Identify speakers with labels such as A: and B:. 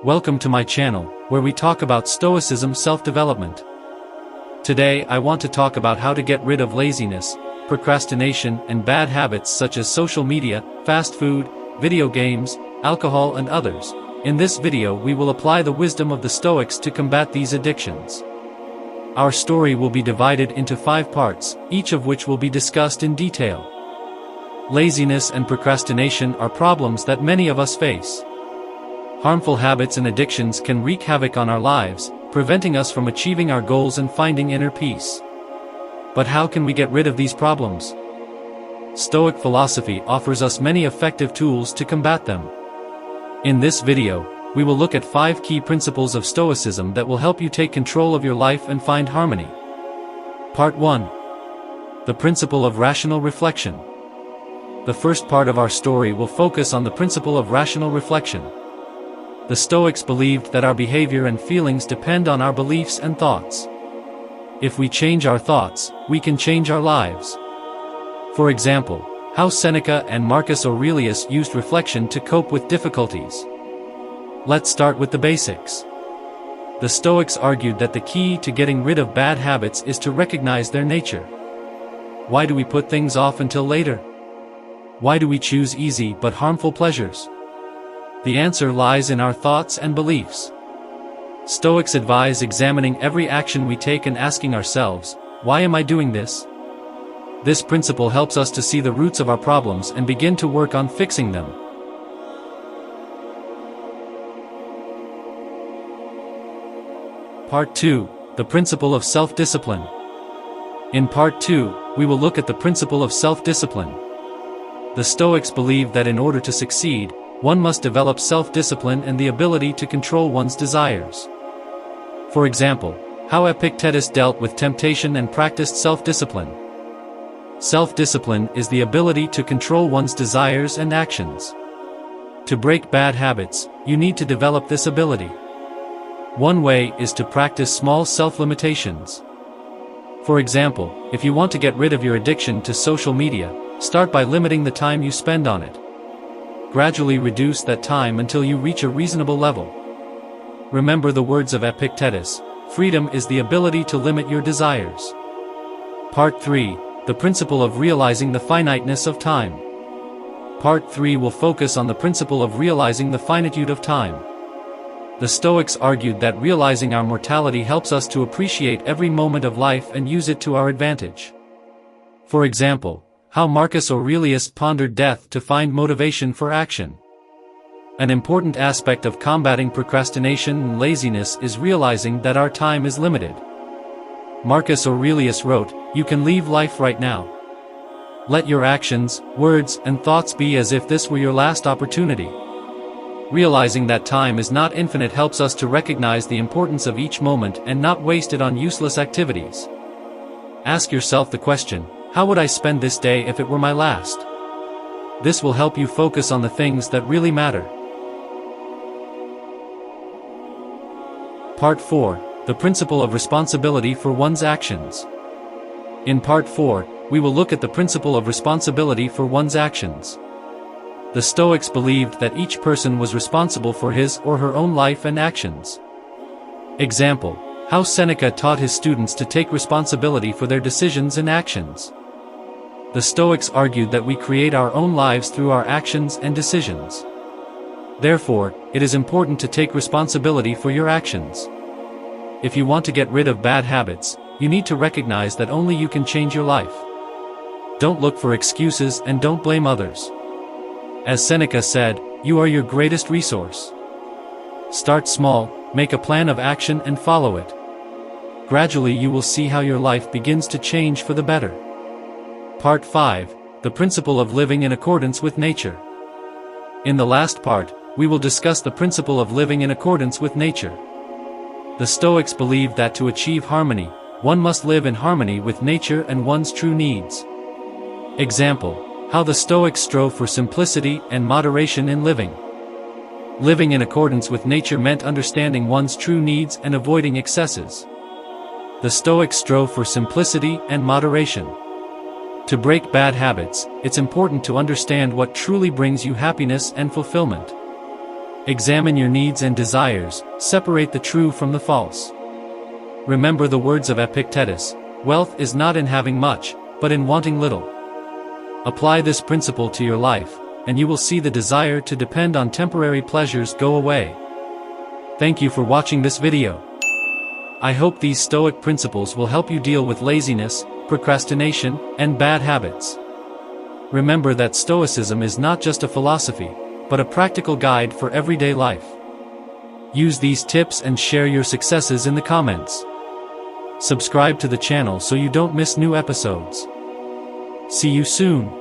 A: Welcome to my channel, where we talk about Stoicism self-development. Today I want to talk about how to get rid of laziness, procrastination, and bad habits such as social media, fast food, video games, alcohol and others. In this video we will apply the wisdom of the Stoics to combat these addictions. Our story will be divided into 5 parts, each of which will be discussed in detail. Laziness and procrastination are problems that many of us face. Harmful habits and addictions can wreak havoc on our lives, preventing us from achieving our goals and finding inner peace. But how can we get rid of these problems? Stoic philosophy offers us many effective tools to combat them. In this video, we will look at 5 key principles of Stoicism that will help you take control of your life and find harmony. Part 1. The principle of rational reflection. The first part of our story will focus on the principle of rational reflection. The Stoics believed that our behavior and feelings depend on our beliefs and thoughts. If we change our thoughts, we can change our lives. For example, how Seneca and Marcus Aurelius used reflection to cope with difficulties. Let's start with the basics. The Stoics argued that the key to getting rid of bad habits is to recognize their nature. Why do we put things off until later? Why do we choose easy but harmful pleasures? The answer lies in our thoughts and beliefs. Stoics advise examining every action we take and asking ourselves, why am I doing this? This principle helps us to see the roots of our problems and begin to work on fixing them. Part 2. The principle of self-discipline. In Part 2, we will look at the principle of self-discipline. The Stoics believe that in order to succeed, one must develop self-discipline and the ability to control one's desires. For example, how Epictetus dealt with temptation and practiced self-discipline. Self-discipline is the ability to control one's desires and actions. To break bad habits, you need to develop this ability. One way is to practice small self-limitations. For example, if you want to get rid of your addiction to social media, start by limiting the time you spend on it. Gradually reduce that time until you reach a reasonable level. Remember the words of Epictetus, freedom is the ability to limit your desires. Part 3. The principle of realizing the finiteness of time. Part 3 will focus on the principle of realizing the finitude of time. The Stoics argued that realizing our mortality helps us to appreciate every moment of life and use it to our advantage. For example, how Marcus Aurelius pondered death to find motivation for action. An important aspect of combating procrastination and laziness is realizing that our time is limited. Marcus Aurelius wrote, "You can leave life right now. Let your actions, words, and thoughts be as if this were your last opportunity." Realizing that time is not infinite helps us to recognize the importance of each moment and not waste it on useless activities. Ask yourself the question, how would I spend this day if it were my last? This will help you focus on the things that really matter. Part 4. The principle of responsibility for one's actions. In Part 4, we will look at the principle of responsibility for one's actions. The Stoics believed that each person was responsible for his or her own life and actions. Example, how Seneca taught his students to take responsibility for their decisions and actions. The Stoics argued that we create our own lives through our actions and decisions. Therefore, it is important to take responsibility for your actions. If you want to get rid of bad habits, you need to recognize that only you can change your life. Don't look for excuses and don't blame others. As Seneca said, you are your greatest resource. Start small, make a plan of action and follow it. Gradually you will see how your life begins to change for the better. Part 5. The principle of living in accordance with nature. In the last part, we will discuss the principle of living in accordance with nature. The Stoics believed that to achieve harmony, one must live in harmony with nature and one's true needs. Example, how the Stoics strove for simplicity and moderation in living. Living in accordance with nature meant understanding one's true needs and avoiding excesses. The Stoics strove for simplicity and moderation. To break bad habits, it's important to understand what truly brings you happiness and fulfillment. Examine your needs and desires, separate the true from the false. Remember the words of Epictetus, wealth is not in having much, but in wanting little. Apply this principle to your life, and you will see the desire to depend on temporary pleasures go away. Thank you for watching this video. I hope these Stoic principles will help you deal with laziness, procrastination, and bad habits. Remember that Stoicism is not just a philosophy, but a practical guide for everyday life. Use these tips and share your successes in the comments. Subscribe to the channel so you don't miss new episodes. See you soon.